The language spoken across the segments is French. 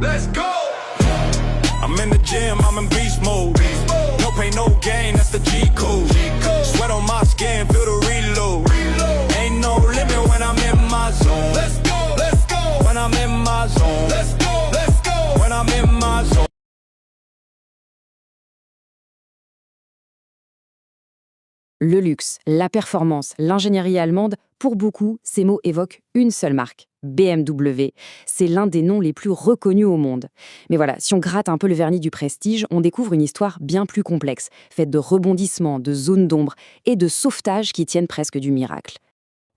Let's go. I'm in the gym, I'm in beast mode. No pain, no gain, that's the G code. Sweat on my skin, feel the reload. Ain't no limit when I'm in my zone. Let's go, let's go. When I'm in my zone. Let's go, let's go. When I'm in my zone. Le luxe, la performance, l'ingénierie allemande, pour beaucoup, ces mots évoquent une seule marque, BMW. C'est l'un des noms les plus reconnus au monde. Mais voilà, si on gratte un peu le vernis du prestige, on découvre une histoire bien plus complexe, faite de rebondissements, de zones d'ombre et de sauvetages qui tiennent presque du miracle.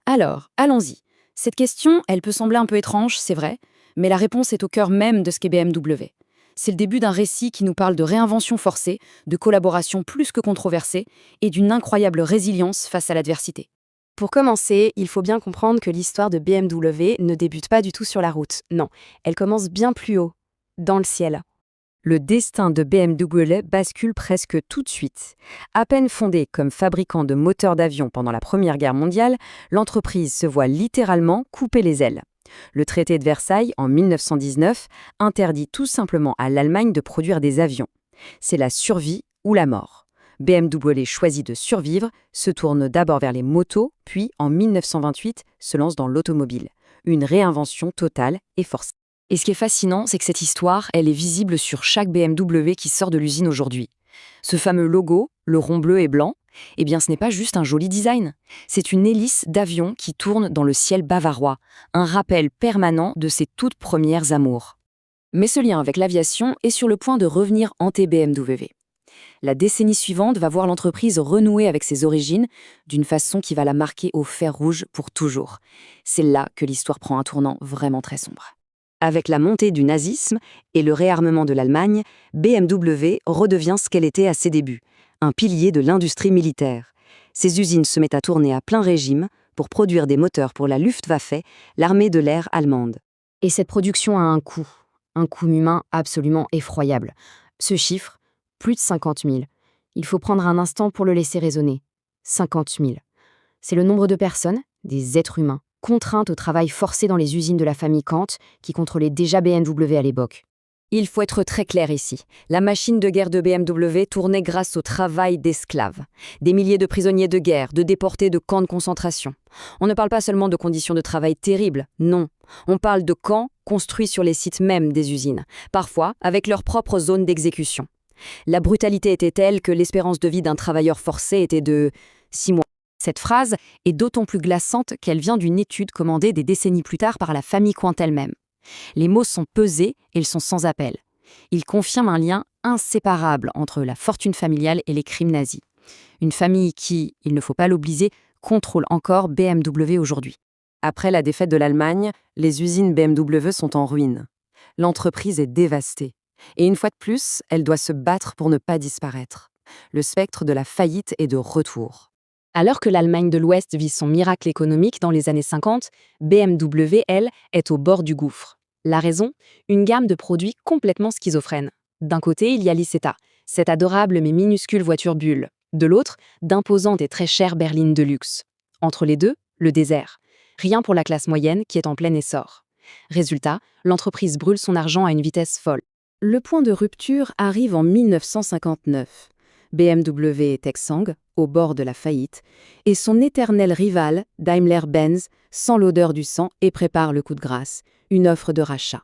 Alors, allons-y. Cette question, elle peut sembler un peu étrange, c'est vrai, mais la réponse est au cœur même de ce qu'est BMW. C'est le début d'un récit qui nous parle de réinvention forcée, de collaboration plus que controversée et d'une incroyable résilience face à l'adversité. Pour commencer, il faut bien comprendre que l'histoire de BMW ne débute pas du tout sur la route. Non, elle commence bien plus haut, dans le ciel. Le destin de BMW bascule presque tout de suite. À peine fondée comme fabricant de moteurs d'avion pendant la Première Guerre mondiale, l'entreprise se voit littéralement couper les ailes. Le traité de Versailles, en 1919, interdit tout simplement à l'Allemagne de produire des avions. C'est la survie ou la mort. BMW choisit de survivre, se tourne d'abord vers les motos, puis, en 1928, se lance dans l'automobile. Une réinvention totale et forcée. Et ce qui est fascinant, c'est que cette histoire, elle est visible sur chaque BMW qui sort de l'usine aujourd'hui. Ce fameux logo, le rond bleu et blanc, eh bien ce n'est pas juste un joli design. C'est une hélice d'avion qui tourne dans le ciel bavarois, un rappel permanent de ses toutes premières amours. Mais ce lien avec l'aviation est sur le point de revenir hanter BMW. La décennie suivante va voir l'entreprise renouer avec ses origines d'une façon qui va la marquer au fer rouge pour toujours. C'est là que l'histoire prend un tournant vraiment très sombre. Avec la montée du nazisme et le réarmement de l'Allemagne, BMW redevient ce qu'elle était à ses débuts, un pilier de l'industrie militaire. Ses usines se mettent à tourner à plein régime pour produire des moteurs pour la Luftwaffe, l'armée de l'air allemande. Et cette production a un coût humain absolument effroyable. Ce chiffre, plus de 50 000. Il faut prendre un instant pour le laisser résonner. 50 000. C'est le nombre de personnes, des êtres humains, contraintes au travail forcé dans les usines de la famille Kant qui contrôlait déjà BMW à l'époque. Il faut être très clair ici. La machine de guerre de BMW tournait grâce au travail d'esclaves. Des milliers de prisonniers de guerre, de déportés de camps de concentration. On ne parle pas seulement de conditions de travail terribles, non. On parle de camps construits sur les sites mêmes des usines, parfois avec leur propre zone d'exécution. La brutalité était telle que l'espérance de vie d'un travailleur forcé était de 6 mois. Cette phrase est d'autant plus glaçante qu'elle vient d'une étude commandée des décennies plus tard par la famille Quant elle-même. Les mots sont pesés et ils sont sans appel. Ils confirment un lien inséparable entre la fortune familiale et les crimes nazis. Une famille qui, il ne faut pas l'oublier, contrôle encore BMW aujourd'hui. Après la défaite de l'Allemagne, les usines BMW sont en ruine. L'entreprise est dévastée. Et une fois de plus, elle doit se battre pour ne pas disparaître. Le spectre de la faillite est de retour. Alors que l'Allemagne de l'Ouest vit son miracle économique dans les années 50, BMW, elle, est au bord du gouffre. La raison ? Une gamme de produits complètement schizophrène. D'un côté, il y a l'Isetta, cette adorable mais minuscule voiture bulle. De l'autre, d'imposantes et très chères berlines de luxe. Entre les deux, le désert. Rien pour la classe moyenne qui est en plein essor. Résultat, l'entreprise brûle son argent à une vitesse folle. Le point de rupture arrive en 1959. BMW t'exsangue, au bord de la faillite, et son éternel rival, Daimler-Benz, sent l'odeur du sang et prépare le coup de grâce, une offre de rachat.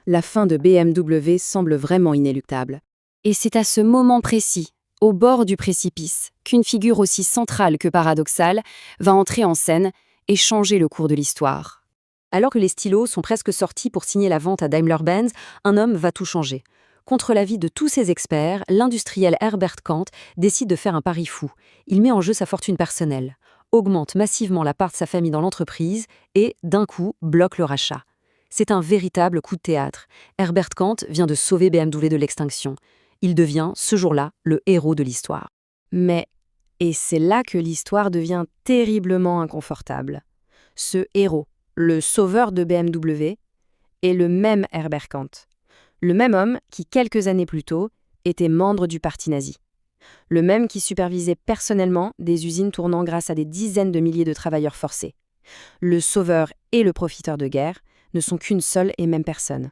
La fin de BMW semble vraiment inéluctable. Et c'est à ce moment précis, au bord du précipice, qu'une figure aussi centrale que paradoxale va entrer en scène et changer le cours de l'histoire. Alors que les stylos sont presque sortis pour signer la vente à Daimler-Benz, un homme va tout changer. Contre l'avis de tous ses experts, l'industriel Herbert Kant décide de faire un pari fou. Il met en jeu sa fortune personnelle, augmente massivement la part de sa famille dans l'entreprise et, d'un coup, bloque le rachat. C'est un véritable coup de théâtre. Herbert Kant vient de sauver BMW de l'extinction. Il devient, ce jour-là, le héros de l'histoire. Mais, et c'est là que l'histoire devient terriblement inconfortable. Ce héros, le sauveur de BMW, est le même Herbert Kant. Le même homme qui, quelques années plus tôt, était membre du parti nazi. Le même qui supervisait personnellement des usines tournant grâce à des dizaines de milliers de travailleurs forcés. Le sauveur et le profiteur de guerre ne sont qu'une seule et même personne.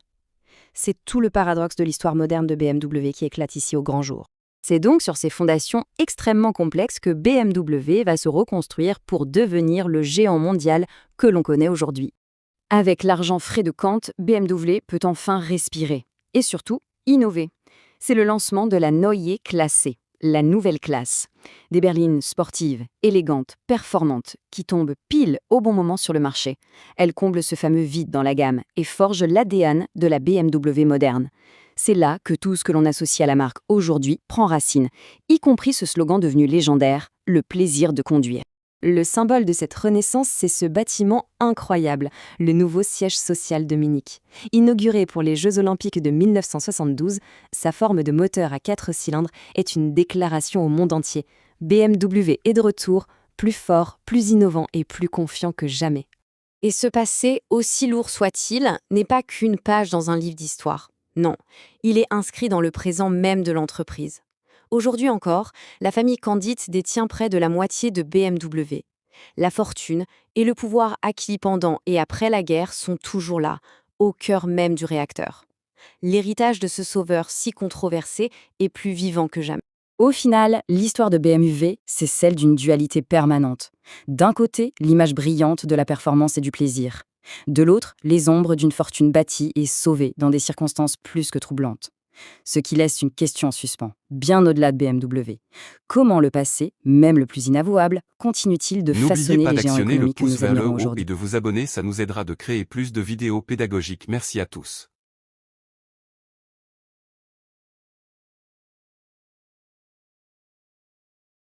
C'est tout le paradoxe de l'histoire moderne de BMW qui éclate ici au grand jour. C'est donc sur ces fondations extrêmement complexes que BMW va se reconstruire pour devenir le géant mondial que l'on connaît aujourd'hui. Avec l'argent frais de Kant, BMW peut enfin respirer et surtout innover. C'est le lancement de la Neue Klasse, la nouvelle classe. Des berlines sportives, élégantes, performantes, qui tombent pile au bon moment sur le marché. Elles comblent ce fameux vide dans la gamme et forgent l'ADN de la BMW moderne. C'est là que tout ce que l'on associe à la marque aujourd'hui prend racine, y compris ce slogan devenu légendaire, le plaisir de conduire. Le symbole de cette renaissance, c'est ce bâtiment incroyable, le nouveau siège social de Munich. Inauguré pour les Jeux Olympiques de 1972, sa forme de moteur à 4 cylindres est une déclaration au monde entier. BMW est de retour, plus fort, plus innovant et plus confiant que jamais. Et ce passé, aussi lourd soit-il, n'est pas qu'une page dans un livre d'histoire. Non, il est inscrit dans le présent même de l'entreprise. Aujourd'hui encore, la famille Candit détient près de la moitié de BMW. La fortune et le pouvoir acquis pendant et après la guerre sont toujours là, au cœur même du réacteur. L'héritage de ce sauveur si controversé est plus vivant que jamais. Au final, l'histoire de BMW, c'est celle d'une dualité permanente. D'un côté, l'image brillante de la performance et du plaisir. De l'autre, les ombres d'une fortune bâtie et sauvée dans des circonstances plus que troublantes. Ce qui laisse une question en suspens, bien au-delà de BMW. Comment le passé, même le plus inavouable, continue-t-il de façonner les géants d'actionner le économiques que pouce nous vers le admirons haut aujourd'hui? et de vous abonner, ça nous aidera de créer plus de vidéos pédagogiques. Merci à tous.